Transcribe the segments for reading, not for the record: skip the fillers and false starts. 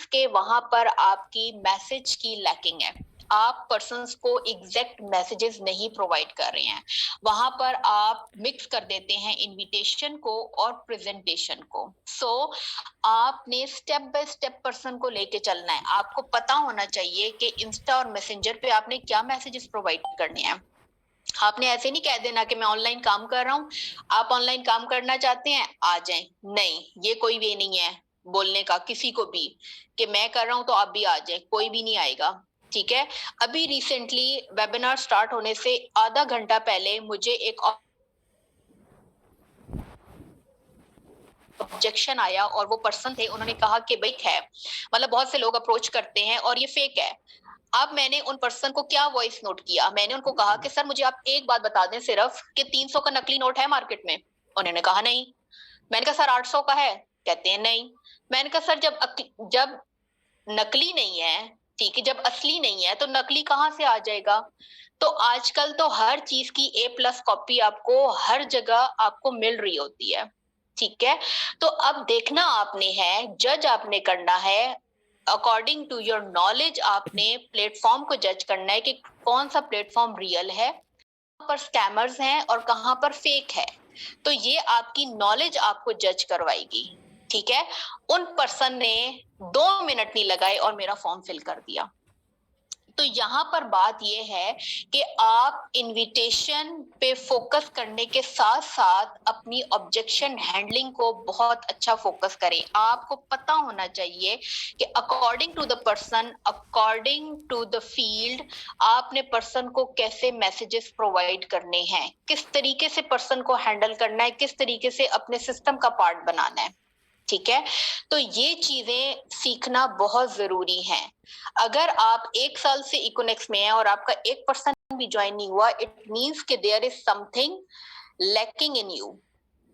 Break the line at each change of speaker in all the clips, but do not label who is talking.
के वहां पर आपकी मैसेज की लैकिंग है, आप पर्सन्स को एग्जैक्ट मैसेजेस नहीं प्रोवाइड कर रहे हैं, वहां पर आप मिक्स कर देते हैं इनविटेशन को और प्रेजेंटेशन को। सो आपने स्टेप बाय स्टेप पर्सन को लेके चलना है। आपको पता होना चाहिए कि इंस्टा और मैसेंजर पे आपने क्या मैसेजेस प्रोवाइड करने हैं। आपने ऐसे नहीं कह देना कि मैं ऑनलाइन काम कर रहा हूँ, आप ऑनलाइन काम करना चाहते हैं आ जाएं। नहीं, ये कोई वे नहीं है बोलने का किसी को भी कि मैं कर रहा हूं तो आप भी आ जाएं, कोई भी नहीं आएगा। ठीक है, अभी रिसेंटली वेबिनार स्टार्ट होने से आधा घंटा पहले मुझे एक ऑब्जेक्शन आया और वो पर्सन थे, उन्होंने कहा कि भाई है, मतलब बहुत से लोग अप्रोच करते हैं और ये फेक है। अब मैंने उन पर्सन को क्या वॉइस नोट किया, मैंने उनको कहा कि सर मुझे आप एक बात बता दें सिर्फ कि 300 का नकली नोट है मार्केट में। उन्होंने कहा नहीं। मैंने कहा सर 800 का है, कहते हैं नहीं। मैंने कहा सर जब नकली नहीं है, ठीक है, जब असली नहीं है तो नकली कहाँ से आ जाएगा। तो आजकल तो हर चीज की A+ कॉपी आपको हर जगह आपको मिल रही होती है। ठीक है, तो अब देखना आपने है, जज आपने करना है अकॉर्डिंग टू योर नॉलेज। आपने प्लेटफॉर्म को जज करना है कि कौन सा प्लेटफॉर्म रियल है, कहाँ पर स्कैमर्स हैं और कहाँ पर फेक है। तो ये आपकी नॉलेज आपको जज करवाएगी। ठीक है, उन पर्सन ने 2 मिनट नहीं लगाए और मेरा फॉर्म फिल कर दिया। तो यहाँ पर बात यह है कि आप इनविटेशन पे फोकस करने के साथ साथ अपनी ऑब्जेक्शन हैंडलिंग को बहुत अच्छा फोकस करें। आपको पता होना चाहिए कि according to the person, according to the field, आपने पर्सन को कैसे मैसेजेस प्रोवाइड करने हैं, किस तरीके से पर्सन को हैंडल करना है, किस तरीके से अपने सिस्टम का पार्ट बनाना है। ठीक है, तो ये चीजें सीखना बहुत जरूरी है। अगर आप 1 साल से इकोनेक्स में हैं और आपका 1% भी ज्वाइन नहीं हुआ, इट मीन्स कि there is something lacking in you.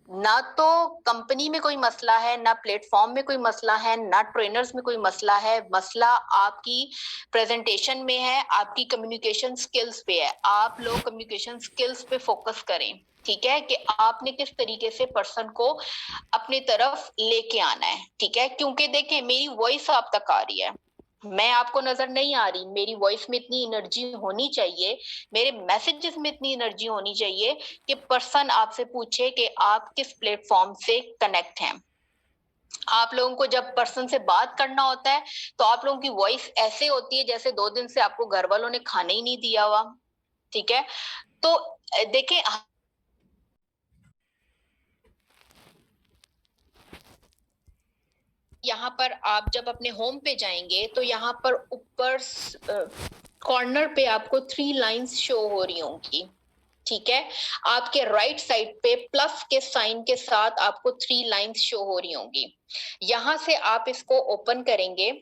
ना तो कंपनी में कोई मसला है, ना प्लेटफॉर्म में कोई मसला है, ना ट्रेनर्स में कोई मसला है, मसला आपकी प्रेजेंटेशन में है, आपकी कम्युनिकेशन स्किल्स पे है। आप लोग कम्युनिकेशन स्किल्स पे फोकस करें। ठीक है, कि आपने किस तरीके से पर्सन को अपनी तरफ लेके आना है। ठीक है, क्योंकि देखें मेरी वॉइस आप तक आ रही है, मैं आपको नजर नहीं आ रही, मेरी वॉइस में इतनी एनर्जी होनी चाहिए, मेरे मैसेजेस में इतनी एनर्जी होनी चाहिए कि पर्सन आपसे पूछे कि आप किस प्लेटफॉर्म से कनेक्ट हैं। आप लोगों को जब पर्सन से बात करना होता है तो आप लोगों की वॉइस ऐसे होती है जैसे 2 दिन से आपको घर वालों ने खाना ही नहीं दिया हुआ। ठीक है, तो देखें यहाँ पर आप जब अपने होम पे जाएंगे तो यहाँ पर ऊपर कॉर्नर पे आपको 3 लाइंस शो हो रही होंगी। ठीक है, आपके राइट साइड पे प्लस के साइन के साथ आपको 3 लाइंस शो हो रही होंगी। यहां से आप इसको ओपन करेंगे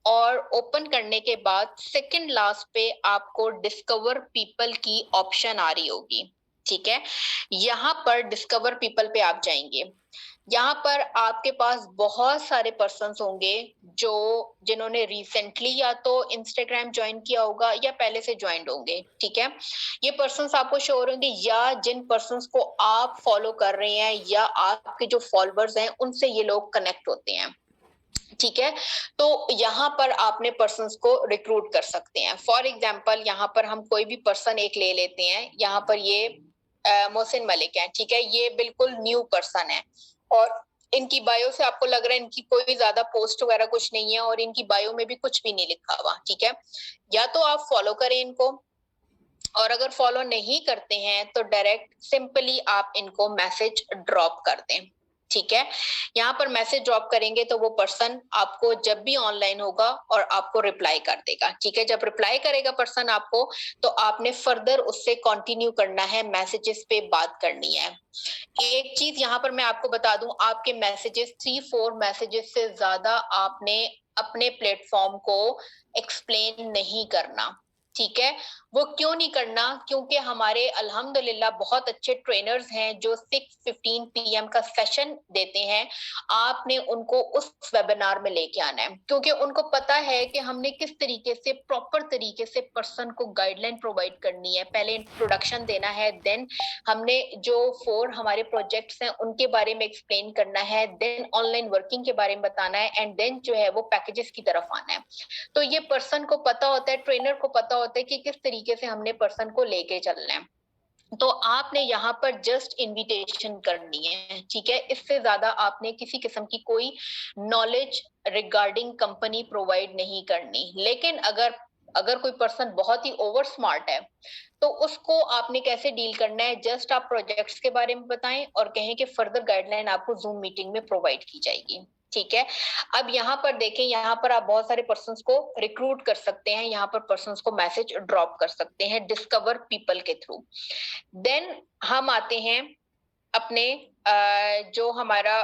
और ओपन करने के बाद सेकंड लास्ट पे आपको डिस्कवर पीपल की ऑप्शन आ रही होगी। ठीक है, यहाँ पर डिस्कवर पीपल पे आप जाएंगे। यहाँ पर आपके पास बहुत सारे पर्सन्स होंगे जो जिन्होंने रिसेंटली या तो इंस्टाग्राम ज्वाइन किया होगा या पहले से ज्वाइंड होंगे। ठीक है, ये पर्सन्स आपको शो हो रहे होंगे, या जिन पर्सन्स को आप फॉलो कर रहे हैं या आपके जो फॉलोअर्स हैं उनसे ये लोग कनेक्ट होते हैं। ठीक है, तो यहाँ पर आपने पर्सन्स को रिक्रूट कर सकते हैं। फॉर एग्जाम्पल यहाँ पर हम कोई भी पर्सन एक ले लेते हैं। यहाँ पर ये मोहसिन मलिक है। ठीक है, ये बिल्कुल न्यू पर्सन है और इनकी बायो से आपको लग रहा है इनकी कोई ज्यादा पोस्ट वगैरह कुछ नहीं है और इनकी बायो में भी कुछ भी नहीं लिखा हुआ। ठीक है, या तो आप फॉलो करें इनको, और अगर फॉलो नहीं करते हैं तो डायरेक्ट सिंपली आप इनको मैसेज ड्रॉप कर दें। ठीक है, यहाँ पर मैसेज ड्रॉप करेंगे तो वो पर्सन आपको जब भी ऑनलाइन होगा और आपको रिप्लाई कर देगा। ठीक है, जब रिप्लाई करेगा पर्सन आपको तो आपने फर्दर उससे कंटिन्यू करना है, मैसेजेस पे बात करनी है। एक चीज यहाँ पर मैं आपको बता दूं, आपके मैसेजेस 3-4 मैसेजेस से ज्यादा आपने अपने प्लेटफॉर्म को एक्सप्लेन नहीं करना। ठीक है, वो क्यों नहीं करना? क्योंकि हमारे अल्हम्दुलिल्लाह बहुत अच्छे ट्रेनर्स हैं जो 6:15 पीएम का सेशन देते हैं। आपने उनको उस वेबिनार में लेके आना है, क्योंकि उनको पता है कि हमने किस तरीके से प्रॉपर तरीके से पर्सन को गाइडलाइन प्रोवाइड करनी है। पहले इंट्रोडक्शन देना है, देन हमने जो 4 हमारे प्रोजेक्ट्स हैं उनके बारे में एक्सप्लेन करना है, देन ऑनलाइन वर्किंग के बारे में बताना है, एंड देन जो है वो पैकेजेस की तरफ आना है। तो ये पर्सन को पता होता है, ट्रेनर को पता होता है कि किस तरीके से हमने पर्सन को लेके चलना है। तो आपने यहाँ पर जस्ट इनविटेशन करनी है, ठीक है? इससे ज्यादा आपने किसी किस्म की कोई नॉलेज रिगार्डिंग कंपनी प्रोवाइड नहीं करनी। लेकिन अगर अगर कोई पर्सन बहुत ही ओवर स्मार्ट है, तो उसको आपने कैसे डील करना है? जस्ट आप प्रोजेक्ट्स के बारे में बताएं और कहें कि फर्दर गाइडलाइन आपको जूम मीटिंग में प्रोवाइड की जाएगी। ठीक है, अब यहाँ पर देखें, यहाँ पर आप बहुत सारे पर्सन्स को रिक्रूट कर सकते हैं, यहाँ पर पर्सन्स को मैसेज ड्रॉप कर सकते हैं डिस्कवर पीपल के थ्रू। देन हम आते हैं अपने जो हमारा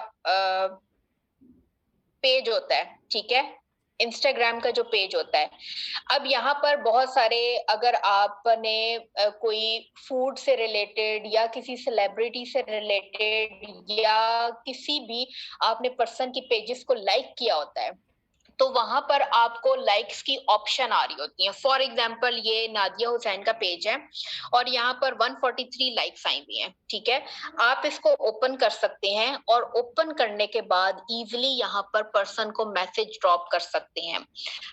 पेज होता है, ठीक है, इंस्टाग्राम का जो पेज होता है। अब यहाँ पर बहुत सारे, अगर आपने कोई फूड से रिलेटेड या किसी सेलिब्रिटी से रिलेटेड या किसी भी आपने पर्सन की पेजेस को लाइक किया होता है, तो वहां पर आपको लाइक्स की ऑप्शन आ रही होती है। फॉर एग्जाम्पल ये नादिया हुसैन का पेज है और यहाँ पर 143 लाइक्स आई हुई हैं, ठीक है। आप इसको ओपन कर सकते हैं और ओपन करने के बाद इजिली यहाँ पर पर्सन को मैसेज ड्रॉप कर सकते हैं।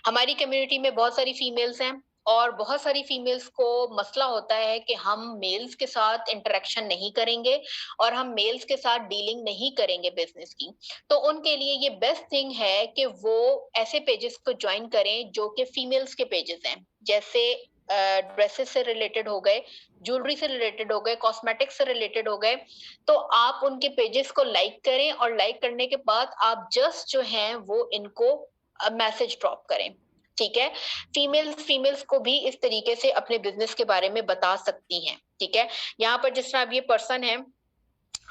हमारी कम्युनिटी में बहुत सारी फीमेल्स हैं और बहुत सारी फीमेल्स को मसला होता है कि हम मेल्स के साथ इंटरेक्शन नहीं करेंगे और हम मेल्स के साथ डीलिंग नहीं करेंगे बिजनेस की। तो उनके लिए ये बेस्ट थिंग है कि वो ऐसे पेजेस को ज्वाइन करें जो कि फीमेल्स के पेजेस हैं, जैसे ड्रेसेस से रिलेटेड हो गए, ज्वेलरी से रिलेटेड हो गए, कॉस्मेटिक्स से रिलेटेड हो गए। तो आप उनके पेजेस को लाइक करें और लाइक करने के बाद आप जस्ट जो हैं वो इनको मैसेज ड्रॉप करें, ठीक है। फीमेल्स को भी इस तरीके से अपने बिजनेस के बारे में बता सकती हैं, ठीक है। यहाँ पर जिस तरह अब ये पर्सन है,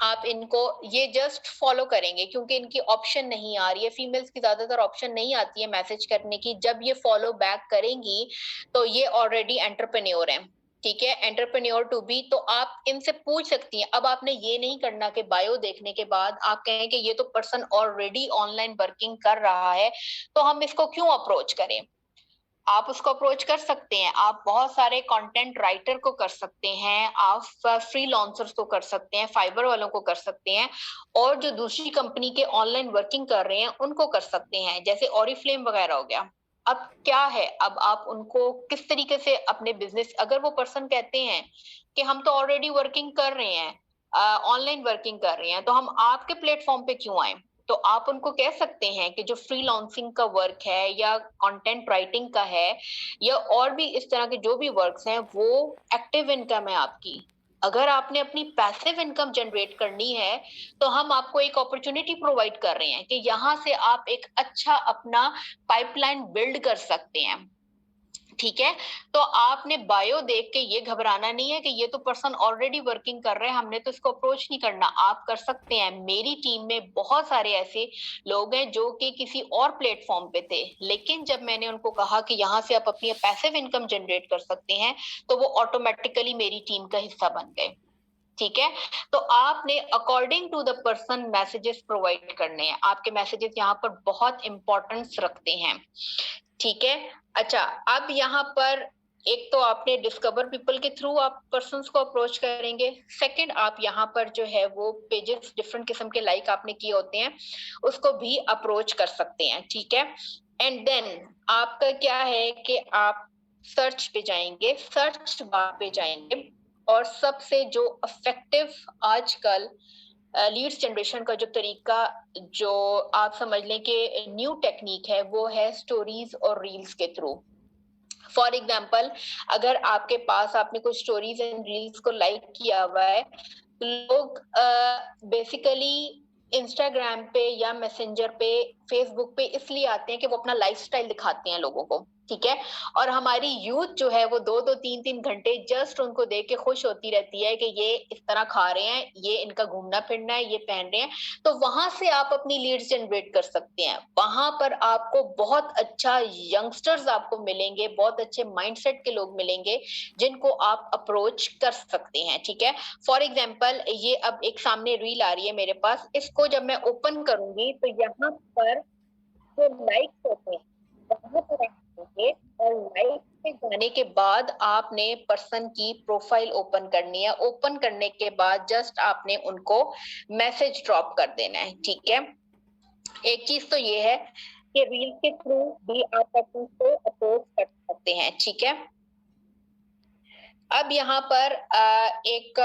आप इनको ये जस्ट फॉलो करेंगे क्योंकि इनकी ऑप्शन नहीं आ रही है, फीमेल्स की ज्यादातर ऑप्शन नहीं आती है मैसेज करने की। जब ये फॉलो बैक करेंगी तो ये ऑलरेडी एंटरप्रेन्योर है, ठीक है, एंटरप्रेन्योर टू बी। तो आप इनसे पूछ सकती हैं। अब आपने ये नहीं करना कि बायो देखने के बाद आप कहें कि ये तो पर्सन ऑलरेडी ऑनलाइन वर्किंग कर रहा है, तो हम इसको क्यों अप्रोच करें। आप उसको अप्रोच कर सकते हैं, आप बहुत सारे कंटेंट राइटर को कर सकते हैं, आप फ्रीलांसर्स को कर सकते हैं, फाइबर वालों को कर सकते हैं, और जो दूसरी कंपनी के ऑनलाइन वर्किंग कर रहे हैं उनको कर सकते हैं, जैसे ऑरिफ्लेम वगैरह हो गया। अब क्या है, अब आप उनको किस तरीके से अपने बिजनेस, अगर वो पर्सन कहते हैं कि हम तो ऑलरेडी वर्किंग कर रहे हैं, ऑनलाइन वर्किंग कर रहे हैं, तो हम आपके प्लेटफॉर्म पे क्यों आए। तो आप उनको कह सकते हैं कि जो फ्रीलांसिंग का वर्क है या कंटेंट राइटिंग का है या और भी इस तरह के जो भी वर्क्स हैं, वो एक्टिव इनकम है आपकी। अगर आपने अपनी पैसिव इनकम जनरेट करनी है तो हम आपको एक अपॉर्चुनिटी प्रोवाइड कर रहे हैं कि यहाँ से आप एक अच्छा अपना पाइपलाइन बिल्ड कर सकते हैं, ठीक है। तो आपने बायो देख के ये घबराना नहीं है कि ये तो पर्सन ऑलरेडी वर्किंग कर रहे हैं, हमने तो इसको अप्रोच नहीं करना। आप कर सकते हैं। मेरी टीम में बहुत सारे ऐसे लोग हैं जो कि किसी और प्लेटफॉर्म पे थे, लेकिन जब मैंने उनको कहा कि यहाँ से आप अपनी पैसिव इनकम जनरेट कर सकते हैं, तो वो ऑटोमेटिकली मेरी टीम का हिस्सा बन गए, ठीक है। तो आपने according to the person messages provide करने हैं। आपके मैसेजेस यहाँ पर बहुत इंपॉर्टेंस रखते हैं, ठीक है। अच्छा, अब यहाँ पर एक तो आपने डिस्कवर पीपल के थ्रू आप पर्सन्स को अप्रोच करेंगे। सेकंड, आप यहाँ पर जो है वो पेजेस डिफरेंट किस्म के लाइक आपने किए होते हैं उसको भी अप्रोच कर सकते हैं, ठीक है। एंड देन आपका क्या है कि आप सर्च पे जाएंगे, सर्च बार पे जाएंगे, और सबसे जो इफेक्टिव आजकल लीड्स जनरेशन का जो तरीका, जो आप समझ लें कि न्यू टेक्निक है, वो है स्टोरीज और रील्स के थ्रू। फॉर एग्जाम्पल, अगर आपके पास आपने कुछ स्टोरीज एंड रील्स को लाइक किया हुआ है, तो लोग बेसिकली इंस्टाग्राम पे या मैसेंजर पे फेसबुक पे इसलिए आते हैं कि वो अपना लाइफस्टाइल दिखाते हैं लोगों को, ठीक है। और हमारी यूथ जो है वो 2-2 3-3 घंटे जस्ट उनको देख के खुश होती रहती है कि ये इस तरह खा रहे हैं, ये इनका घूमना फिरना है, ये पहन रहे हैं। तो वहां से आप अपनी लीड्स जनरेट कर सकते हैं। वहां पर आपको बहुत अच्छा यंगस्टर्स आपको मिलेंगे, बहुत अच्छे माइंडसेट के लोग मिलेंगे जिनको आप अप्रोच कर सकते हैं, ठीक है। फॉर एग्जाम्पल ये अब एक सामने रील आ रही है मेरे पास, इसको जब मैं ओपन करूंगी तो यहाँ पर जो लाइक्स होते हैं वहां पर आप जाओगे और लाइक पे जाने के बाद आपने पर्सन की प्रोफाइल ओपन करनी है। ओपन करने के बाद जस्ट आपने उनको मैसेज ड्रॉप कर देना है, ठीक है। एक चीज तो ये है कि रील के थ्रू भी आप पर्सन को अप्रोच कर सकते हैं, ठीक है। अब यहाँ पर एक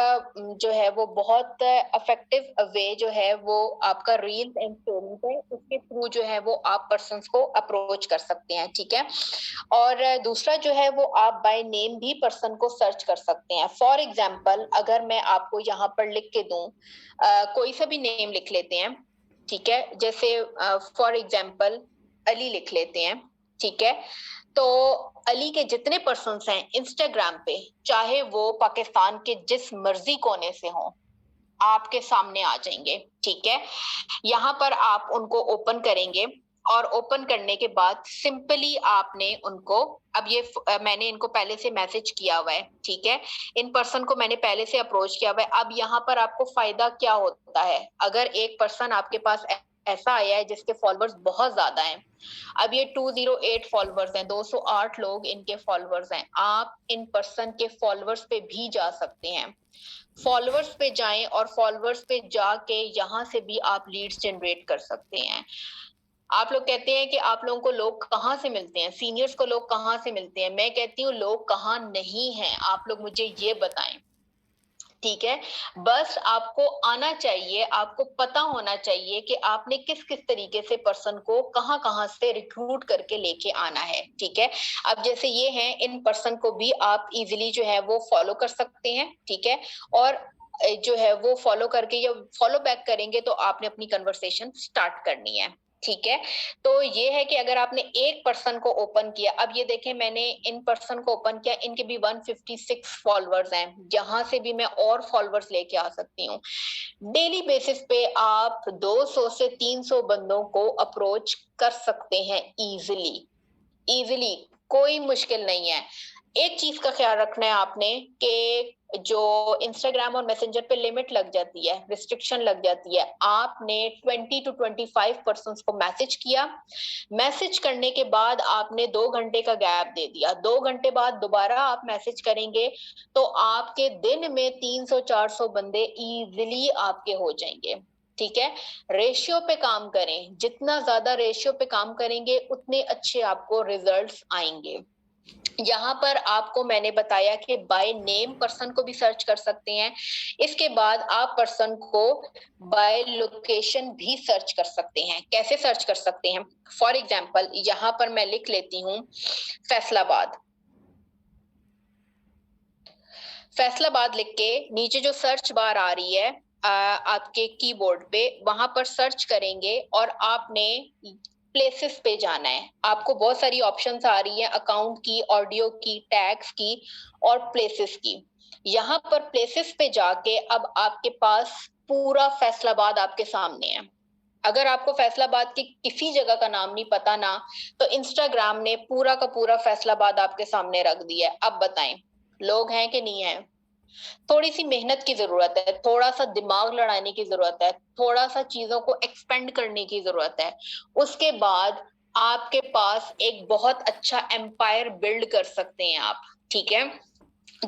जो है वो बहुत इफेक्टिव वे जो है वो आपका रील्स एंड स्टोरीज है, उसके थ्रू जो है वो आप पर्सन्स को अप्रोच कर सकते हैं, ठीक है। और दूसरा जो है वो आप बाय नेम भी पर्सन को सर्च कर सकते हैं। फॉर एग्जाम्पल अगर मैं आपको यहाँ पर लिख के दूं, कोई सा भी नेम लिख लेते हैं, ठीक है। जैसे फॉर एग्जाम्पल अली लिख लेते हैं, ठीक है। तो अली के जितने पर्सन्स हैं इंस्टाग्राम पे, चाहे वो पाकिस्तान के जिस मर्जी कोने से हों, आपके सामने आ जाएंगे, ठीक है। यहाँ पर आप उनको ओपन करेंगे और ओपन करने के बाद सिंपली आपने उनको, अब ये मैंने इनको पहले से मैसेज किया हुआ है, ठीक है। इन पर्सन को मैंने पहले से अप्रोच किया हुआ है। अब यहाँ पर आपको फायदा क्या होता है, अगर एक पर्सन आपके पास ऐसा आया है जिसके फॉलोअर्स बहुत ज्यादा हैं, अब ये 208 फॉलोअर्स हैं, 208 लोग इनके फॉलोअर्स हैं, आप इन पर्सन के फॉलोअर्स पे भी जा सकते हैं। फॉलोअर्स पे जाएं और फॉलोअर्स पे जाके यहाँ से भी आप लीड्स जनरेट कर सकते हैं। आप लोग कहते हैं कि आप लोगों को लोग कहाँ से मिलते हैं, सीनियर्स को लोग कहाँ से मिलते हैं। मैं कहती हूँ लोग कहाँ नहीं हैं, आप लोग मुझे ये बताएं, ठीक है। बस आपको आना चाहिए, आपको पता होना चाहिए कि आपने किस किस तरीके से पर्सन को कहाँ कहाँ से रिक्रूट करके लेके आना है, ठीक है। अब जैसे ये है, इन पर्सन को भी आप इजीली जो है वो फॉलो कर सकते हैं, ठीक है। और जो है वो फॉलो करके या फॉलो बैक करेंगे तो आपने अपनी कन्वर्सेशन स्टार्ट करनी है, ठीक है। तो ये है कि अगर आपने एक पर्सन को ओपन किया, अब ये देखें मैंने इन पर्सन को ओपन किया, इनके भी 156 फॉलोअर्स हैं, यहाँ से भी मैं और फॉलोअर्स लेके आ सकती हूँ। डेली बेसिस पे आप 200 से 300 बंदों को अप्रोच कर सकते हैं इजिली, इजिली, कोई मुश्किल नहीं है। एक चीज का ख्याल रखना है आपने कि जो इंस्टाग्राम और मैसेंजर पे लिमिट लग जाती है, रिस्ट्रिक्शन लग जाती है। आपने 20 to 25 पर्सन्स को मैसेज किया, मैसेज करने के बाद आपने 2 घंटे का गैप दे दिया, 2 घंटे बाद दोबारा आप मैसेज करेंगे तो आपके दिन में 300-400 बंदे इजिली आपके हो जाएंगे, ठीक है। रेशियो पे काम करें, जितना ज्यादा रेशियो पे काम करेंगे उतने अच्छे आपको रिजल्ट्स आएंगे। यहाँ पर आपको मैंने बताया कि बाय नेम पर्सन को भी सर्च कर सकते हैं। इसके बाद आप पर्सन को बाय लोकेशन भी सर्च कर सकते हैं। कैसे सर्च कर सकते हैं, फॉर एग्जाम्पल यहाँ पर मैं लिख लेती हूँ फैसलाबाद। फैसलाबाद लिख के नीचे जो सर्च बार आ रही है आपके कीबोर्ड पे, वहां पर सर्च करेंगे और आपने प्लेसेस पे जाना है। आपको बहुत सारी ऑप्शंस आ रही है, अकाउंट की, ऑडियो की, टैग्स की और प्लेसेस की। यहाँ पर प्लेसेस पे जाके अब आपके पास पूरा फैसलाबाद आपके सामने है। अगर आपको फैसलाबाद की किसी जगह का नाम नहीं पता ना, तो इंस्टाग्राम ने पूरा का पूरा फैसलाबाद आपके सामने रख दिया है। अब बताएं लोग हैं कि नहीं है। थोड़ी सी मेहनत की जरूरत है, थोड़ा सा दिमाग लड़ाने की जरूरत है, थोड़ा सा चीजों को एक्सपेंड करने की जरूरत है। उसके बाद आपके पास एक बहुत अच्छा एम्पायर बिल्ड कर सकते हैं आप, ठीक है।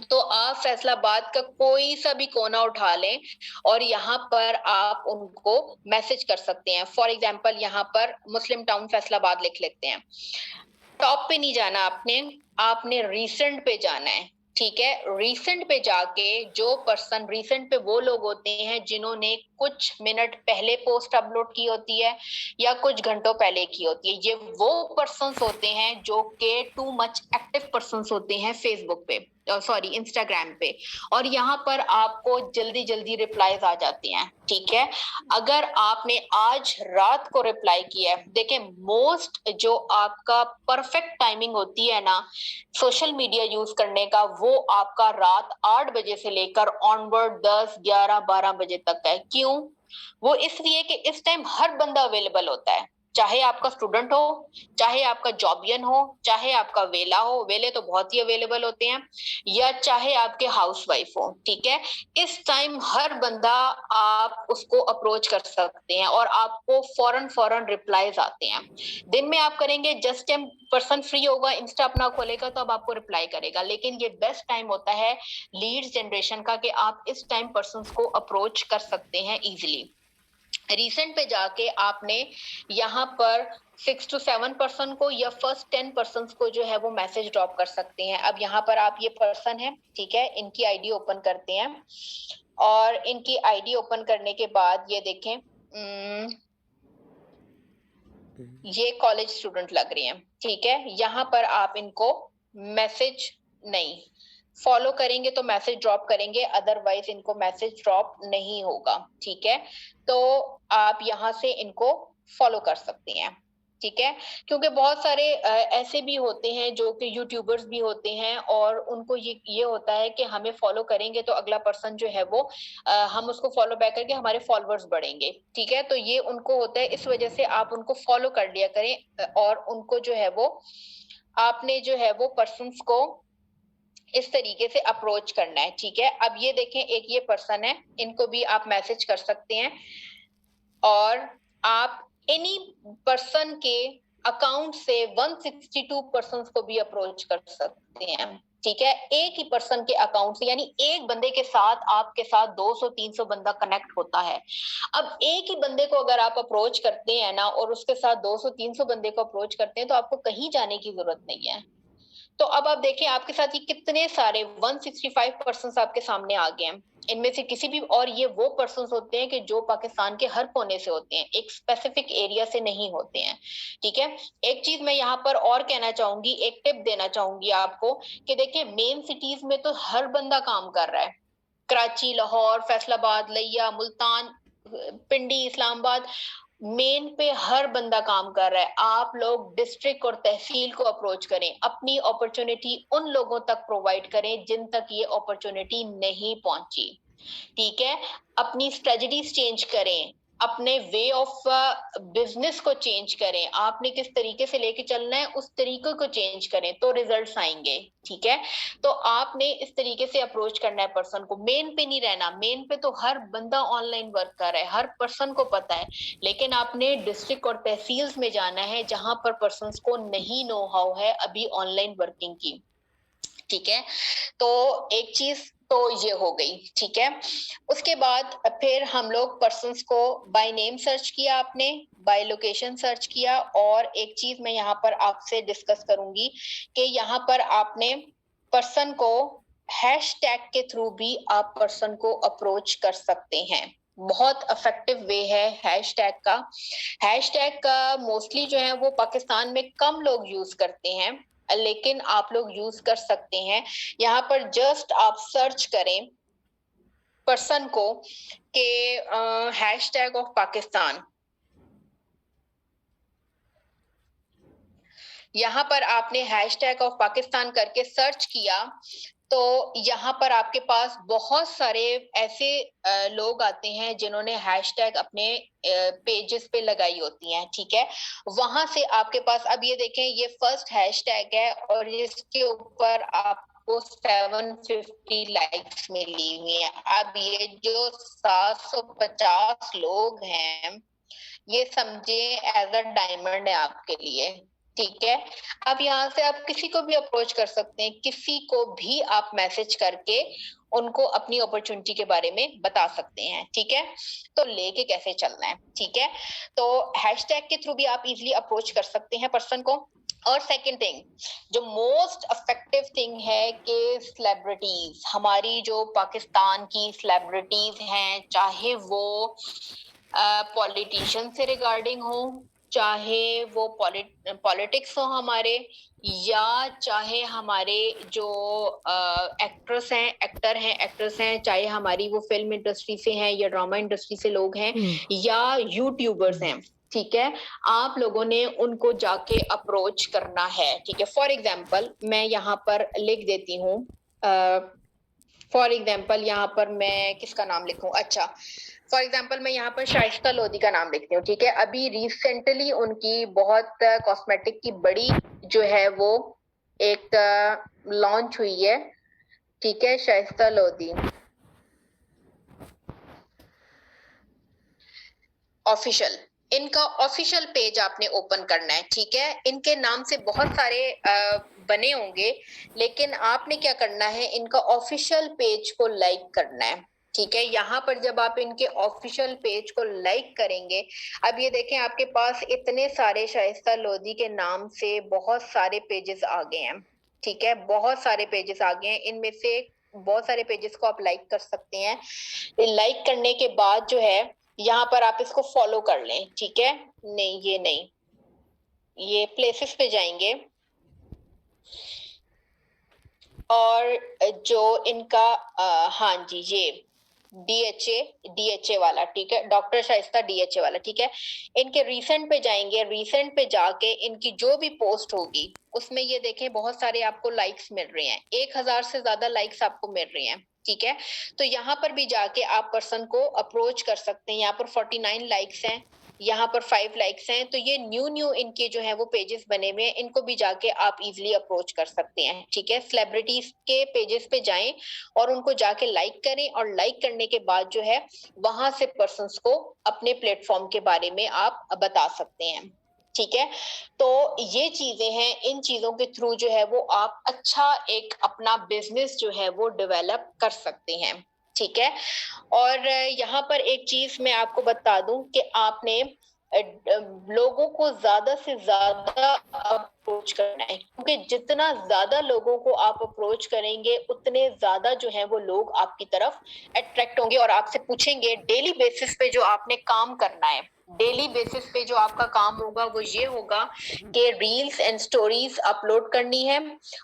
तो आप फैसलाबाद का कोई सा भी कोना उठा लें और यहाँ पर आप उनको मैसेज कर सकते हैं। फॉर एग्जाम्पल यहाँ पर मुस्लिम टाउन फैसलाबाद लिख लेते हैं। टॉप पे नहीं जाना आपने, आपने रिसेंट पे जाना है, ठीक है। रिसेंट पे जाके जो पर्सन, रिसेंट पे वो लोग होते हैं जिन्होंने कुछ मिनट पहले पोस्ट अपलोड की होती है या कुछ घंटों पहले की होती है। ये वो पर्सन्स होते हैं जो के टू मच एक्टिव पर्सन्स होते हैं फेसबुक पे। सॉरी इंस्टाग्राम पे, और यहाँ पर आपको जल्दी जल्दी रिप्लाईज आ जाती हैं, ठीक है। अगर आपने आज रात को रिप्लाई किया है, देखें मोस्ट जो आपका परफेक्ट टाइमिंग होती है ना सोशल मीडिया यूज करने का, वो आपका रात 8 बजे से लेकर ऑनवर्ड 10, 11, 12 बजे तक है। क्यों? वो इसलिए कि इस टाइम हर बंदा अवेलेबल होता है, चाहे आपका स्टूडेंट हो, चाहे आपका जॉबियन हो, चाहे आपका वेला हो, वेले तो बहुत ही अवेलेबल होते हैं, या चाहे आपके हाउसवाइफ हो, ठीक है। इस टाइम हर बंदा आप उसको अप्रोच कर सकते हैं और आपको फौरन फौरन रिप्लाईज आते हैं। दिन में आप करेंगे, जस्ट टाइम पर्सन फ्री होगा, इंस्टा अपना खोलेगा तो अब आपको रिप्लाई करेगा, लेकिन ये बेस्ट टाइम होता है लीड्स जनरेशन का कि आप इस टाइम पर्सन को अप्रोच कर सकते हैं इजिली। रिसेंट पे जाके आपने यहाँ पर 6 to 7 पर्सन को या फर्स्ट 10 पर्सन को जो है वो मैसेज ड्रॉप कर सकते हैं। अब यहाँ पर आप ये पर्सन है, ठीक है, इनकी आईडी ओपन करते हैं और इनकी आईडी ओपन करने के बाद ये देखें ये कॉलेज स्टूडेंट लग रही हैं, ठीक है। यहाँ पर आप इनको मैसेज नहीं, फॉलो करेंगे तो मैसेज ड्रॉप करेंगे, अदरवाइज इनको मैसेज ड्रॉप नहीं होगा, ठीक है। तो आप यहाँ से इनको फॉलो कर सकते हैं, ठीक है। क्योंकि बहुत सारे ऐसे भी होते हैं जो कि यूट्यूबर्स भी होते हैं और उनको ये होता है कि हमें फॉलो करेंगे तो अगला पर्सन जो है वो हम उसको फॉलो बैक करके हमारे फॉलोअर्स बढ़ेंगे, ठीक है। तो ये उनको होता है, इस वजह से आप उनको फॉलो कर लिया करें और उनको जो है वो आपने जो है वो पर्सन्स को इस तरीके से अप्रोच करना है, ठीक है। अब ये देखें एक ये पर्सन है, इनको भी आप मैसेज कर सकते हैं और आप एनी पर्सन के अकाउंट से 162 पर्सन को भी अप्रोच कर सकते हैं, ठीक है। एक ही पर्सन के अकाउंट से, यानी एक बंदे के साथ आपके साथ 200-300 बंदा कनेक्ट होता है। अब एक ही बंदे को अगर आप अप्रोच करते हैं ना और उसके साथ 200-300 बंदे को अप्रोच करते हैं तो आपको कहीं जाने की जरूरत नहीं है। तो अब आप देखें आपके साथ ये कितने सारे 165 पर्सन आपके सामने आ गए हैं। इनमें से किसी भी, और ये वो पर्सन होते हैं कि जो पाकिस्तान के हर कोने से होते हैं, एक स्पेसिफिक एरिया से नहीं होते हैं, ठीक है। एक चीज मैं यहाँ पर और कहना चाहूंगी, एक टिप देना चाहूंगी आपको कि देखिए मेन सिटीज में तो हर बंदा काम कर रहा है, कराची, लाहौर, फैसलाबाद, लिया, मुल्तान, पिंडी, इस्लामाबाद, मेन पे हर बंदा काम कर रहा है। आप लोग डिस्ट्रिक्ट और तहसील को अप्रोच करें, अपनी अपॉर्चुनिटी उन लोगों तक प्रोवाइड करें जिन तक ये अपॉर्चुनिटी नहीं पहुंची, ठीक है। अपनी स्ट्रेटजीज चेंज करें, अपने वे ऑफ बिजनेस को चेंज करें, आपने किस तरीके से लेके चलना है उस तरीके को चेंज करें तो रिजल्ट्स आएंगे, ठीक है। तो आपने इस तरीके से अप्रोच करना है पर्सन को, मेन पे नहीं रहना। मेन पे तो हर बंदा ऑनलाइन वर्क कर रहा है, हर पर्सन को पता है, लेकिन आपने डिस्ट्रिक्ट और तहसील्स में जाना है जहां पर पर्सन को नहीं नो हाउ है अभी ऑनलाइन वर्किंग की, ठीक है। तो एक चीज तो ये हो गई, ठीक है। उसके बाद फिर हम लोग पर्सन्स को बाय नेम सर्च किया, आपने बाय लोकेशन सर्च किया, और एक चीज मैं यहाँ पर आपसे डिस्कस करूंगी कि यहाँ पर आपने पर्सन को हैशटैग के थ्रू भी आप पर्सन को अप्रोच कर सकते हैं। बहुत इफेक्टिव वे है हैशटैग का। हैशटैग का मोस्टली जो है वो पाकिस्तान में कम लोग यूज करते हैं, लेकिन आप लोग यूज कर सकते हैं। यहाँ पर जस्ट आप सर्च करें पर्सन को के हैशटैग ऑफ पाकिस्तान, यहाँ पर आपने हैशटैग ऑफ पाकिस्तान करके सर्च किया तो यहाँ पर आपके पास बहुत सारे ऐसे लोग आते हैं जिन्होंने हैशटैग अपने पेजेस पे लगाई होती हैं, ठीक है। वहां से आपके पास, अब ये देखें ये फर्स्ट हैशटैग है और इसके ऊपर आपको 750 लाइक्स मिली हुई है। अब ये जो 750 लोग हैं ये समझे एज अ डायमंड है आपके लिए, ठीक है। अब यहाँ से आप किसी को भी अप्रोच कर सकते हैं, किसी को भी आप मैसेज करके उनको अपनी अपॉर्चुनिटी के बारे में बता सकते हैं, ठीक है। तो लेके कैसे चलना है, ठीक है। तो हैशटैग के थ्रू भी आप इजीली अप्रोच कर सकते हैं पर्सन को। और सेकंड थिंग जो मोस्ट इफेक्टिव थिंग है कि सेलिब्रिटीज, हमारी जो पाकिस्तान की सेलिब्रिटीज हैं, चाहे वो पॉलिटिशियन से रिगार्डिंग हो, चाहे वो पॉलिटिक्स हो हमारे, या चाहे हमारे जो एक्ट्रेस हैं, एक्टर हैं, एक्ट्रेस हैं, चाहे हमारी वो फिल्म इंडस्ट्री से हैं या ड्रामा इंडस्ट्री से लोग हैं, या यूट्यूबर्स हैं, ठीक है, आप लोगों ने उनको जाके अप्रोच करना है, ठीक है। फॉर एग्जाम्पल मैं यहाँ पर लिख देती हूँ, फॉर एग्जाम्पल यहाँ पर मैं किसका नाम लिखूं, अच्छा फॉर एग्जाम्पल मैं यहाँ पर शाइस्ता लोधी का नाम लिखती हूँ, ठीक है। अभी रिसेंटली उनकी बहुत कॉस्मेटिक की बड़ी जो है वो एक लॉन्च हुई है, ठीक है, शाइस्ता लोधी ऑफिशियल, इनका ऑफिशियल पेज आपने ओपन करना है, ठीक है। इनके नाम से बहुत सारे बने होंगे, लेकिन आपने क्या करना है, इनका ऑफिशियल पेज को लाइक करना है, ठीक है। यहाँ पर जब आप इनके ऑफिशियल पेज को लाइक करेंगे, अब ये देखें आपके पास इतने सारे शाइस्ता लोधी के नाम से बहुत सारे पेजेस आ गए हैं, ठीक है, बहुत सारे पेजेस आ गए हैं। इनमें से बहुत सारे पेजेस को आप लाइक कर सकते हैं। लाइक करने के बाद जो है यहाँ पर आप इसको फॉलो कर लें, ठीक है। नहीं ये नहीं, ये प्लेसेस पे जाएंगे और जो इनका हाँ जी ये डीएचए वाला, ठीक है, डॉक्टर शाइस्ता डीएचए वाला, ठीक है। इनके रीसेंट पे जाएंगे, रीसेंट पे जाके इनकी जो भी पोस्ट होगी उसमें ये देखें बहुत सारे आपको लाइक्स मिल रहे हैं, 1000 से ज्यादा लाइक्स आपको मिल रहे हैं, ठीक है। तो यहाँ पर भी जाके आप पर्सन को अप्रोच कर सकते हैं। यहाँ पर 49 लाइक्स हैं, यहाँ पर 5 लाइक्स हैं, तो ये न्यू इनके जो है वो पेजेस बने हुए हैं, इनको भी जाके आप इजीली अप्रोच कर सकते हैं, ठीक है। सेलिब्रिटीज के पेजेस पे जाएं और उनको जाके लाइक करें, और लाइक करने के बाद जो है वहां से पर्सन्स को अपने प्लेटफॉर्म के बारे में आप बता सकते हैं, ठीक है। तो ये चीजें हैं, इन चीजों के थ्रू जो है वो आप अच्छा एक अपना बिजनेस जो है वो डेवलप कर सकते हैं, ठीक है। और यहाँ पर एक चीज मैं आपको बता दूं कि आपने लोगों को ज्यादा से ज्यादा अप्रोच करना है, क्योंकि जितना ज्यादा लोगों को आप अप्रोच करेंगे उतने ज्यादा जो है वो लोग आपकी तरफ अट्रैक्ट होंगे और आपसे पूछेंगे। डेली बेसिस पे जो आपने काम करना है, डेली बेसिस पे जो आपका काम होगा वो ये होगा कि रील्स एंड स्टोरीज अपलोड करनी है,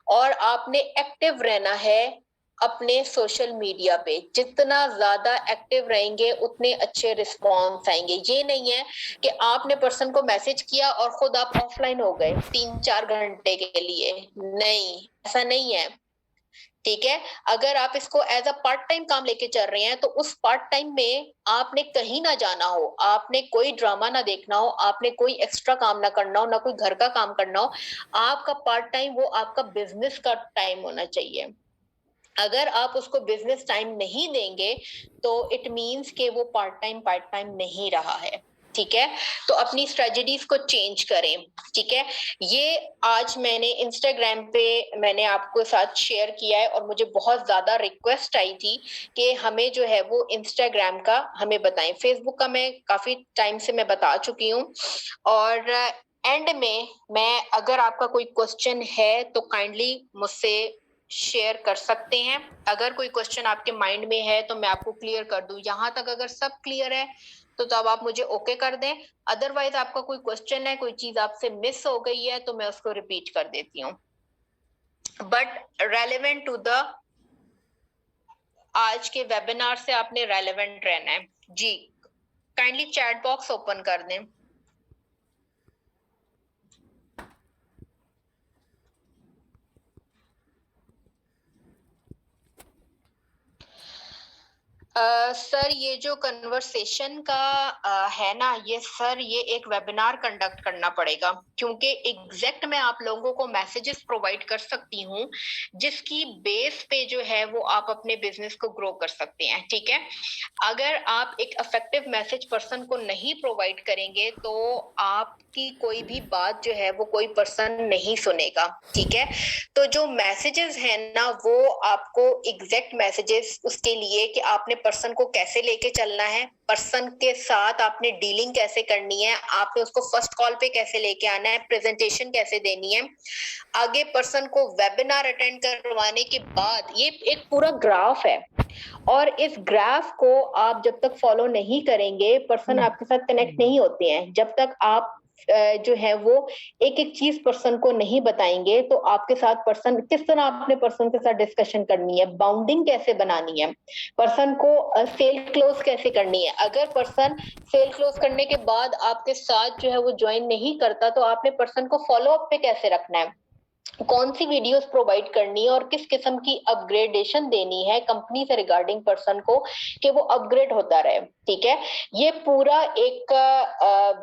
और आपने एक्टिव रहना है अपने सोशल मीडिया पे। जितना ज्यादा एक्टिव रहेंगे उतने अच्छे रिस्पॉन्स आएंगे। ये नहीं है कि आपने पर्सन को मैसेज किया और खुद आप ऑफलाइन हो गए 3-4 घंटे के लिए, नहीं, ऐसा नहीं है, ठीक है। अगर आप इसको एज अ पार्ट टाइम काम लेके चल रहे हैं तो उस पार्ट टाइम में आपने कहीं ना जाना हो, आपने कोई ड्रामा ना देखना हो, आपने कोई एक्स्ट्रा काम ना करना हो, ना कोई घर का काम करना हो, आपका पार्ट टाइम वो आपका बिजनेस का टाइम होना चाहिए। अगर आप उसको बिजनेस टाइम नहीं देंगे तो इट मींस कि वो पार्ट टाइम नहीं रहा है, ठीक है। तो अपनी स्ट्रेटजीज को चेंज करें, ठीक है। ये आज मैंने इंस्टाग्राम पे मैंने आपको साथ शेयर किया है, और मुझे बहुत ज्यादा रिक्वेस्ट आई थी कि हमें जो है वो इंस्टाग्राम का हमें बताएं। फेसबुक का मैं काफी टाइम से मैं बता चुकी हूँ, और एंड में मैं अगर आपका कोई क्वेश्चन है तो काइंडली मुझसे शेयर कर सकते हैं। अगर कोई क्वेश्चन आपके माइंड में है तो मैं आपको क्लियर कर दूं। यहाँ तक अगर सब क्लियर है तो तब आप मुझे ओके कर दें, अदरवाइज आपका कोई क्वेश्चन है, कोई चीज आपसे मिस हो गई है तो मैं उसको रिपीट कर देती हूँ, बट रेलेवेंट टू द आज के वेबिनार से आपने रेलेवेंट रहना है जी। काइंडली चैट बॉक्स ओपन कर दें। सर ये जो कन्वर्सेशन का है ना, ये सर ये एक वेबिनार कंडक्ट करना पड़ेगा, क्योंकि एग्जैक्ट मैं आप लोगों को मैसेजेस प्रोवाइड कर सकती हूँ जिसकी बेस पे जो है वो आप अपने बिजनेस को ग्रो कर सकते हैं, ठीक है। अगर आप एक इफेक्टिव मैसेज पर्सन को नहीं प्रोवाइड करेंगे तो आपकी कोई भी बात जो है वो कोई पर्सन नहीं सुनेगा, ठीक है। तो जो मैसेजेस हैं ना वो आपको एग्जैक्ट मैसेजेस उसके लिए कि आपने पर्सन को कैसे लेके चलना है, पर्सन के साथ आपने डीलिंग कैसे करनी है, आपने उसको फर्स्ट कॉल पे कैसे लेके आना है, प्रेजेंटेशन कैसे देनी है, आगे पर्सन को वेबिनार अटेंड करवाने के बाद, ये एक पूरा ग्राफ है, और इस ग्राफ को आप जब तक फॉलो नहीं करेंगे पर्सन आपके साथ कनेक्ट नहीं होते हैं। जब तक आप जो है वो एक एक चीज पर्सन को नहीं बताएंगे, तो आपके साथ पर्सन किस तरह आपने पर्सन के साथ डिस्कशन करनी है, बाउंडिंग कैसे बनानी है, पर्सन को सेल क्लोज कैसे करनी है। अगर पर्सन सेल क्लोज करने के बाद आपके साथ जो है वो ज्वाइन नहीं करता, तो आपने पर्सन को फॉलो अप पे कैसे रखना है, कौन सी वीडियोस प्रोवाइड करनी है और किस किस्म की अपग्रेडेशन देनी है कंपनी से रिगार्डिंग पर्सन को, कि वो अपग्रेड होता रहे। ठीक है, ये पूरा एक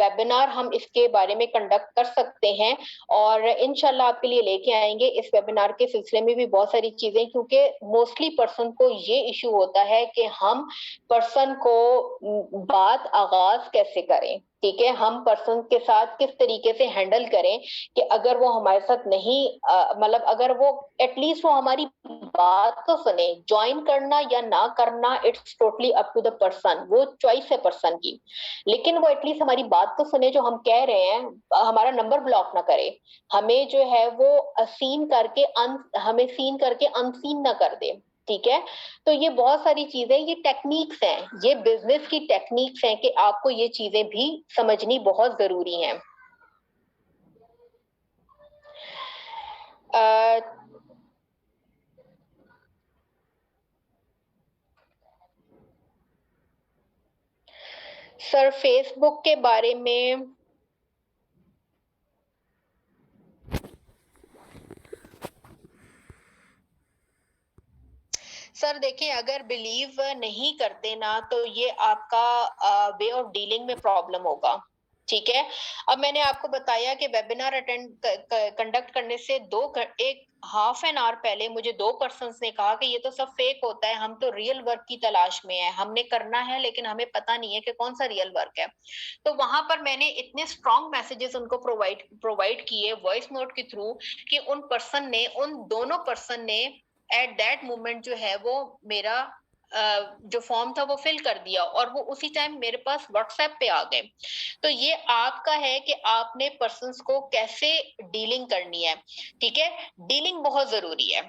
वेबिनार हम इसके बारे में कंडक्ट कर सकते हैं और इंशाल्लाह आपके लिए लेके आएंगे इस वेबिनार के सिलसिले में भी बहुत सारी चीजें, क्योंकि मोस्टली पर्सन को ये इशू होता है कि हम पर्सन को बात आगाज कैसे करें। ठीक है, हम पर्सन के साथ किस तरीके से हैंडल करें कि अगर वो हमारे साथ नहीं मतलब अगर वो एटलीस्ट वो हमारी बात तो सुने। ज्वाइन करना या ना करना it's totally up to the person, वो चॉइस है पर्सन की, लेकिन वो एटलीस्ट हमारी बात तो सुने जो हम कह रहे हैं, हमारा नंबर ब्लॉक ना करे, हमें जो है वो हमें सीन करके अनसीन ना कर दे। ठीक है, तो ये बहुत सारी चीजें, ये टेक्निक्स हैं, ये बिजनेस की टेक्निक्स हैं कि आपको ये चीजें भी समझनी बहुत जरूरी हैं। सर फेसबुक के बारे में सर देखिए, अगर बिलीव नहीं करते ना तो ये आपका वे ऑफ डीलिंग में प्रॉब्लम होगा। ठीक है, अब मैंने आपको बताया कि वेबिनार अटेंड कंडक्ट करने से एक हाफ एन आवर पहले मुझे 2 पर्सन्स ने कहा कि ये तो सब फेक होता है, हम तो रियल वर्क की तलाश में है, हमने करना है लेकिन हमें पता नहीं है कि कौन सा रियल वर्क है। तो वहां पर मैंने इतने स्ट्रॉन्ग मैसेजेस उनको प्रोवाइड किए वॉइस नोट के थ्रू कि उन दोनों पर्सन ने एट दैट मोमेंट जो है वो मेरा जो फॉर्म था वो फिल कर दिया और वो उसी टाइम मेरे पास व्हाट्सएप पे आ गए। तो ये आपका है कि आपने पर्सन्स को कैसे डीलिंग करनी है। ठीक है, डीलिंग बहुत जरूरी है।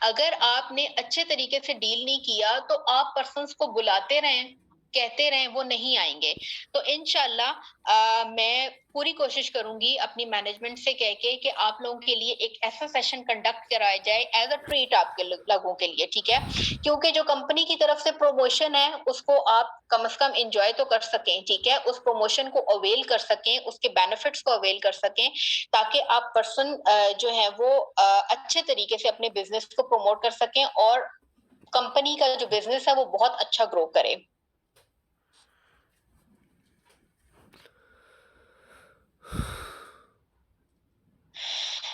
अगर आपने अच्छे तरीके से डील नहीं किया तो आप पर्सन्स को बुलाते रहें, कहते रहें, वो नहीं आएंगे। तो इंशाल्लाह मैं पूरी कोशिश करूंगी अपनी मैनेजमेंट से कह के कि आप लोगों के लिए एक ऐसा सेशन कंडक्ट कराया जाए एज अ ट्रीट आपके लोगों के लिए। ठीक है, क्योंकि जो कंपनी की तरफ से प्रमोशन है उसको आप कम से कम एंजॉय तो कर सकें। ठीक है, उस प्रमोशन को अवेल कर सकें, उसके बेनिफिट्स को अवेल कर सकें, ताकि आप पर्सन जो है वो अच्छे तरीके से अपने बिजनेस को प्रमोट कर सकें और कंपनी का जो बिजनेस है वो बहुत अच्छा ग्रो करे।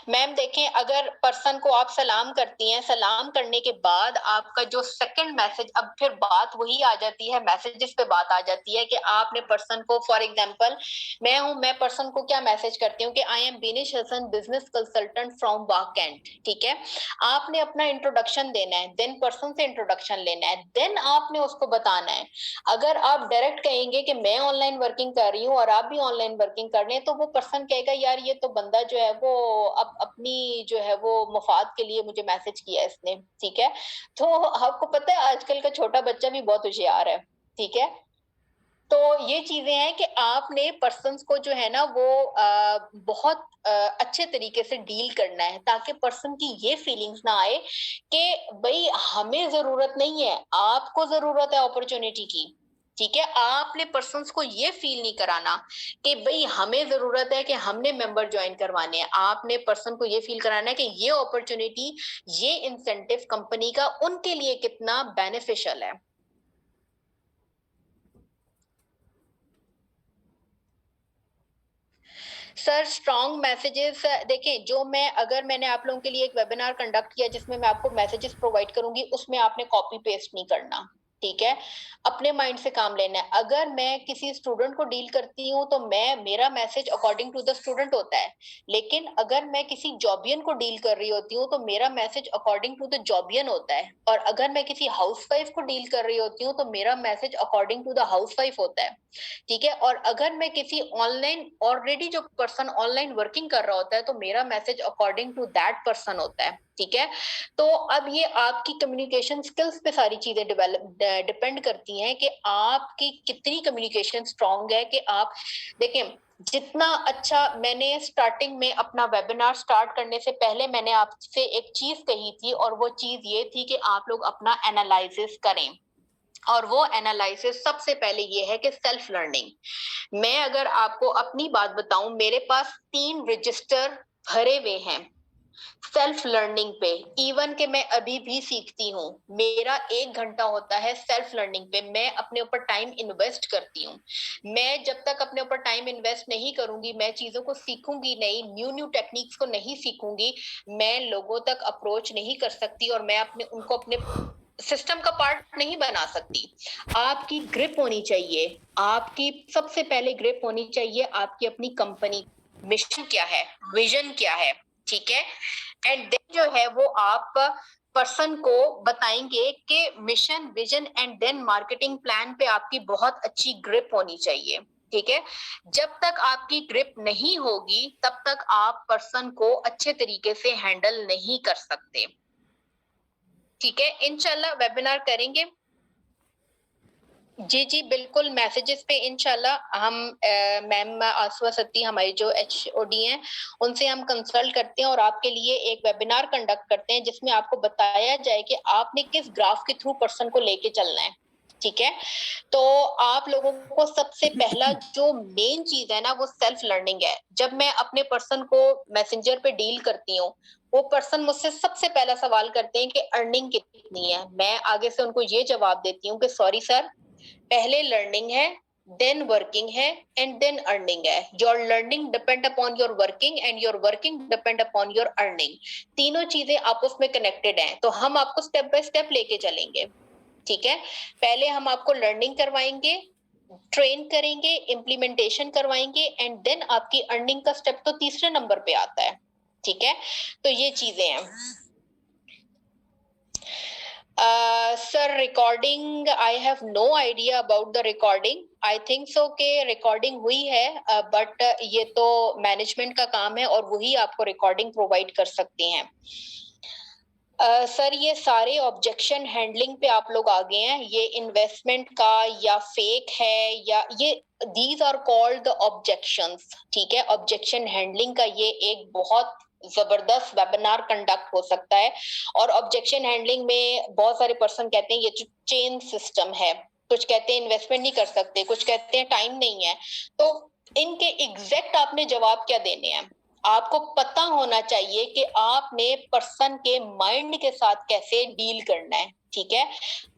मैम देखें, अगर पर्सन को आप सलाम करती हैं, सलाम करने के बाद आपका जो सेकंड मैसेज, अब फिर बात वही आ जाती है, मैसेजेस पे बात आ जाती है कि आपने पर्सन को, फॉर एग्जांपल मैं पर्सन को क्या मैसेज करती हूँ कि I am Binish Hasan, business consultant from वाकेंट। ठीक है, आपने अपना इंट्रोडक्शन देना है, देन पर्सन से इंट्रोडक्शन लेना है, देन आपने उसको बताना है। अगर आप डायरेक्ट कहेंगे कि मैं ऑनलाइन वर्किंग कर रही हूँ और आप भी ऑनलाइन वर्किंग कर रहे हैं, तो वो पर्सन कहेगा यार ये तो बंदा जो है वो अपनी जो है वो मफाद के लिए मुझे मैसेज किया इसने। ठीक है, तो आपको पता है आजकल का छोटा बच्चा भी बहुत होशियार है। ठीक है, तो ये चीजें हैं कि आपने पर्सन्स को जो है ना वो बहुत अच्छे तरीके से डील करना है, ताकि पर्सन की ये फीलिंग्स ना आए कि भाई हमें जरूरत नहीं है, आपको जरूरत है अपॉर्चुनिटी की। ठीक है, आपने पर्सन्स को ये फील नहीं कराना कि भाई हमें जरूरत है कि हमने मेंबर ज्वाइन करवाने हैं। आपने पर्सन को ये फील कराना है कि ये अपॉर्चुनिटी, ये इंसेंटिव कंपनी का उनके लिए कितना बेनिफिशियल है। सर स्ट्रॉन्ग मैसेजेस देखें, जो अगर मैंने आप लोगों के लिए एक वेबिनार कंडक्ट किया जिसमें मैं आपको मैसेजेस प्रोवाइड करूंगी, उसमें आपने कॉपी पेस्ट नहीं करना। ठीक है, अपने माइंड से काम लेना है। अगर मैं किसी स्टूडेंट को डील करती हूँ तो मेरा message according to the student होता है, लेकिन अगर मैं किसी जॉबियन को डील कर रही होती हूँ तो मेरा मैसेज अकॉर्डिंग टू द जॉबियन होता है, और अगर मैं किसी हाउसवाइफ को डील कर रही होती हूँ तो मेरा message according to the housewife होता है। ठीक है, और अगर मैं किसी ऑनलाइन ऑलरेडी जो पर्सन ऑनलाइन वर्किंग कर रहा होता है तो मेरा message according to that person होता है। ठीक है, तो अब ये आपकी कम्युनिकेशन स्किल्स पे सारी चीजें डिपेंड करती हैं कि आपकी कितनी कम्युनिकेशन स्ट्रांग है। कि आप देखें, जितना अच्छा, मैंने स्टार्टिंग में अपना वेबिनार स्टार्ट करने से पहले मैंने आपसे एक चीज कही थी, और वो चीज ये थी कि आप लोग अपना एनालिसिस करें। और वो एनालिसिस सबसे पहले ये है कि सेल्फ लर्निंग। मैं अगर आपको अपनी बात बताऊं, मेरे पास 3 रजिस्टर भरे हुए हैं सेल्फ लर्निंग पे। इवन के मैं अभी भी सीखती हूँ, मेरा 1 घंटा होता है सेल्फ लर्निंग पे। मैं अपने ऊपर टाइम इन्वेस्ट करती हूँ। मैं जब तक अपने ऊपर टाइम इन्वेस्ट नहीं करूंगी, मैं चीजों को सीखूंगी नहीं, न्यू टेक्निक्स को नहीं सीखूंगी, मैं लोगों तक अप्रोच नहीं कर सकती, और मैं उनको अपने सिस्टम का पार्ट नहीं बना सकती। आपकी ग्रिप होनी चाहिए, आपकी सबसे पहले ग्रिप होनी चाहिए आपकी अपनी कंपनी, मिशन क्या है, विजन क्या है, ठीक है। एंड देन जो है वो आप पर्सन को बताएंगे कि mission, vision and then marketing plan पे आपकी बहुत अच्छी ग्रिप होनी चाहिए, ठीक है। जब तक आपकी ग्रिप नहीं होगी तब तक आप पर्सन को अच्छे तरीके से हैंडल नहीं कर सकते, ठीक है। इंशाल्लाह वेबिनार करेंगे। जी जी बिल्कुल, मैसेजेस पे इंशाल्लाह हम मैम आसवा सत्ती हमारी जो HOD हैं उनसे हम कंसल्ट करते हैं और आपके लिए एक वेबिनार कंडक्ट करते हैं जिसमें आपको बताया जाए कि आपने किस ग्राफ के थ्रू पर्सन को लेके चलना है, ठीक है। तो आप लोगों को सबसे पहला जो मेन चीज है ना वो सेल्फ लर्निंग है। जब मैं अपने पर्सन को मैसेंजर पे डील करती हूँ, वो पर्सन मुझसे सबसे पहला सवाल करते हैं कि अर्निंग कितनी है। मैं आगे से उनको ये जवाब देती हूँ कि सॉरी सर, पहले लर्निंग है, देन वर्किंग है एंड देन अर्निंग है। Your learning depend upon your working and your working depend upon your earning. तीनों चीजें आपस में कनेक्टेड हैं, तो हम आपको स्टेप बाय स्टेप लेके चलेंगे, ठीक है। पहले हम आपको लर्निंग करवाएंगे, ट्रेन करेंगे, इम्प्लीमेंटेशन करवाएंगे एंड देन आपकी अर्निंग का स्टेप तो तीसरे नंबर पे आता है, ठीक है। तो ये चीजें हैं। Sir recording, I have no idea about the recording. I think so के रिकॉर्डिंग हुई है, बट ये तो मैनेजमेंट का काम है और वही आपको रिकॉर्डिंग प्रोवाइड कर सकती हैं। सर ये सारे ऑब्जेक्शन हैंडलिंग पे आप लोग आ गए हैं, ये इन्वेस्टमेंट का या फेक है या ये, these are called the objections, ठीक है। ऑब्जेक्शन हैंडलिंग का ये एक बहुत जबरदस्त वेबिनार कंडक्ट हो सकता है। और ऑब्जेक्शन हैंडलिंग में बहुत सारे पर्सन कहते हैं ये जो चेन सिस्टम है, कुछ कहते हैं इन्वेस्टमेंट नहीं कर सकते, कुछ कहते हैं टाइम नहीं है। तो इनके एग्जैक्ट आपने जवाब क्या देने हैं। आपको पता होना चाहिए कि आपने पर्सन के माइंड के साथ कैसे डील करना है, ठीक है।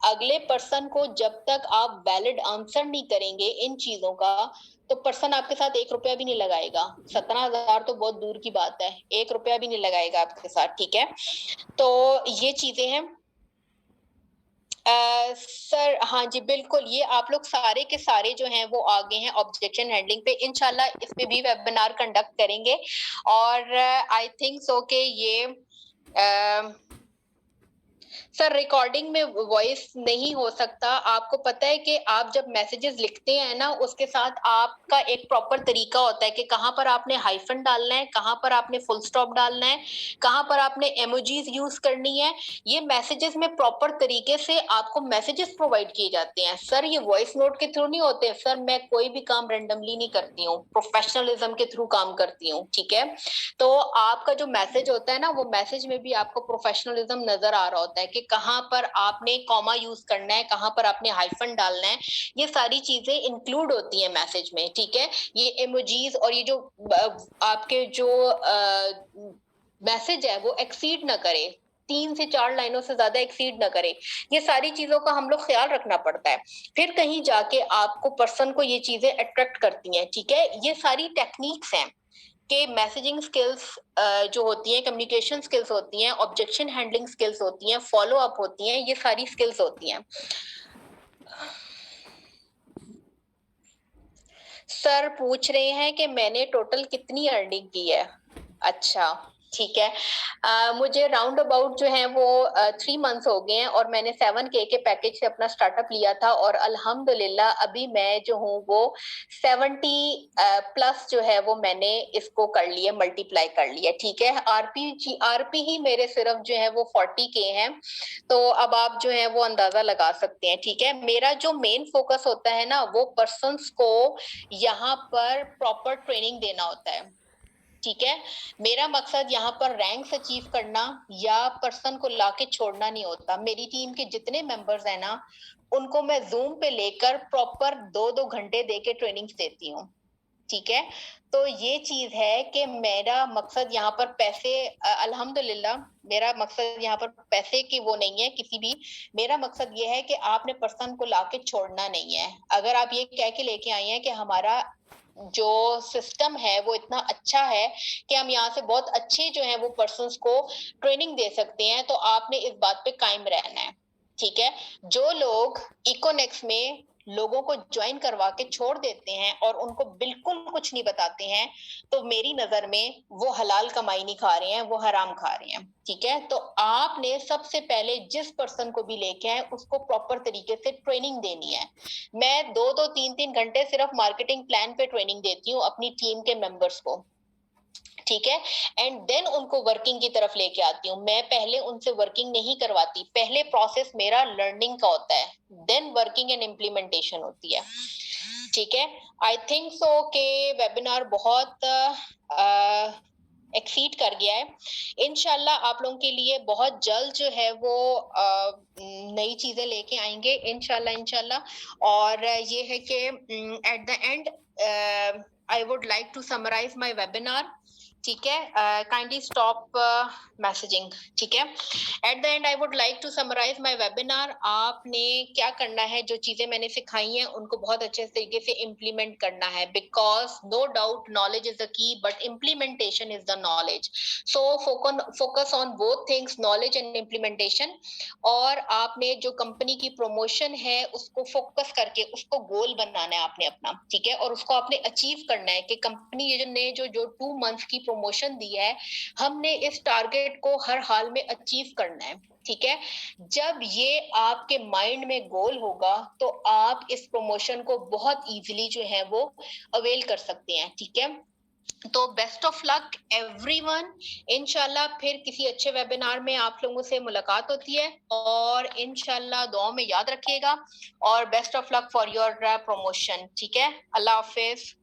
अगले पर्सन को जब तक आप वैलिड आंसर नहीं करेंगे इन चीजों का, तो पर्सन आपके साथ 1 रुपया भी नहीं लगाएगा। 17,000 तो बहुत दूर की बात है, 1 रुपया भी नहीं लगाएगा आपके साथ, ठीक है। तो ये चीजें हैं। सर हाँ जी बिल्कुल, ये आप लोग सारे के सारे जो हैं वो आगे हैं ऑब्जेक्शन हैंडलिंग पे। इंशाल्लाह इस पे भी वेबिनार कंडक्ट करेंगे। और आई थिंक सो के ये सर रिकॉर्डिंग में वॉइस नहीं हो सकता। आपको पता है कि आप जब मैसेजेस लिखते हैं ना, उसके साथ आपका एक प्रॉपर तरीका होता है कि कहाँ पर आपने हाइफन डालना है, कहाँ पर आपने फुल स्टॉप डालना है, कहाँ पर आपने इमोजीज यूज करनी है। ये मैसेजेस में प्रॉपर तरीके से आपको मैसेजेस प्रोवाइड किए जाते हैं। सर ये वॉइस नोट के थ्रू नहीं होते। सर मैं कोई भी काम रेंडमली नहीं करती हूँ, प्रोफेशनलिज्म के थ्रू काम करती हूँ, ठीक है। तो आपका जो मैसेज होता है ना, वो मैसेज में भी आपको प्रोफेशनलिज्म नजर आ रहा होता है कि कहाँ पर आपने कॉमा यूज करना है, कहाँ पर आपने हाइफन डालना है। ये सारी चीजें इंक्लूड होती हैं मैसेज में, ठीक है। ये इमोजीज और ये जो आपके जो मैसेज है वो एक्सीड ना करे, 3 से 4 लाइनों से ज्यादा एक्सीड ना करे। ये सारी चीजों का हम लोग ख्याल रखना पड़ता है, फिर कहीं जाके आपको पर्सन को ये चीजें अट्रैक्ट करती हैं, ठीक है। ये सारी टेक्निक्स हैं कि मैसेजिंग स्किल्स जो होती हैं, कम्युनिकेशन स्किल्स होती हैं, ऑब्जेक्शन हैंडलिंग स्किल्स होती हैं, फॉलो अप होती हैं, ये सारी स्किल्स होती हैं। सर पूछ रहे हैं कि मैंने टोटल कितनी अर्निंग की है। अच्छा, ठीक है। मुझे राउंड अबाउट जो है वो 3 मंथ्स हो गए हैं और मैंने 7K के पैकेज से अपना स्टार्टअप लिया था और अल्हम्दुलिल्लाह अभी मैं जो हूँ वो 70 प्लस जो है वो मैंने इसको कर लिया, मल्टीप्लाई कर लिया। ठीक है, आरपी ही मेरे सिर्फ जो है वो 40K हैं, तो अब आप जो है वो अंदाजा लगा सकते हैं। ठीक है, मेरा जो मेन फोकस होता है ना वो पर्सन्स को यहाँ पर प्रॉपर ट्रेनिंग देना होता है। ठीक है, मेरा मकसद यहाँ पर रैंक्स अचीव करना या पर्सन को लाके छोड़ना नहीं होता। मेरी टीम के जितने मेंबर्स हैं ना, उनको मैं जूम पे लेकर प्रॉपर 2-2 घंटे देके ट्रेनिंग्स देती हूँ। ठीक है, तो ये चीज है कि मेरा मकसद यहाँ पर पैसे, अल्हम्दुलिल्लाह मेरा मकसद यहाँ पर पैसे की वो नहीं है किसी भी। मेरा मकसद ये है कि आपने पर्सन को लाके छोड़ना नहीं है। अगर आप ये कह के लेके आई हैं कि हमारा जो सिस्टम है वो इतना अच्छा है कि हम यहाँ से बहुत अच्छे जो है वो पर्सन्स को ट्रेनिंग दे सकते हैं, तो आपने इस बात पे कायम रहना है। ठीक है, जो लोग इकोनेक्स में लोगों को ज्वाइन करवा के छोड़ देते हैं और उनको बिल्कुल कुछ नहीं बताते हैं, तो मेरी नजर में वो हलाल कमाई नहीं खा रहे हैं, वो हराम खा रहे हैं। ठीक है, तो आपने सबसे पहले जिस पर्सन को भी लेके आए उसको प्रॉपर तरीके से ट्रेनिंग देनी है। मैं 2-2 3-3 घंटे सिर्फ मार्केटिंग प्लान पे ट्रेनिंग देती हूँ अपनी टीम के मेंबर्स को। ठीक है, एंड देन उनको वर्किंग की तरफ लेके आती हूँ। मैं पहले उनसे वर्किंग नहीं करवाती, पहले प्रोसेस मेरा लर्निंग का होता है, देन वर्किंग एंड इम्प्लीमेंटेशन होती है। ठीक है, आई थिंक सो के वेबिनार बहुत एक्सीड कर गया है। इंशाल्लाह आप लोगों के लिए बहुत जल्द जो है वो नई चीजें लेके आएंगे इंशाल्लाह इंशाल्लाह। और ये है कि at the end I would like to summarise my webinar. ठीक है, काइंडली स्टॉप मैसेजिंग। ठीक है, at the end I would like to summarise my webinar. आपने क्या करना है, जो चीजें मैंने सिखाई हैं उनको बहुत अच्छे तरीके से इम्प्लीमेंट करना है, because no doubt knowledge is the key but implementation is the knowledge. So focus on both things, knowledge and implementation. और आपने जो कंपनी की प्रमोशन है उसको फोकस करके उसको गोल बनाना है आपने अपना। ठीक है, और उसको आपने अचीव करना है कि कंपनी ने जो 2 मंथ्स की प्रमोशन दी है, हमने इस टारगेट को हर हाल में अचीव करना है। ठीक है, जब ये आपके माइंड में गोल होगा तो आप इस प्रमोशन को बहुत इजीली जो है वो अवेल कर सकते हैं। ठीक है, तो बेस्ट ऑफ लक एवरीवन। इंशाल्लाह फिर किसी अच्छे वेबिनार में आप लोगों से मुलाकात होती है, और इंशाल्लाह दुआ में याद रखिएगा, और best of luck for your promotion. ठीक है, अल्लाह हाफिज।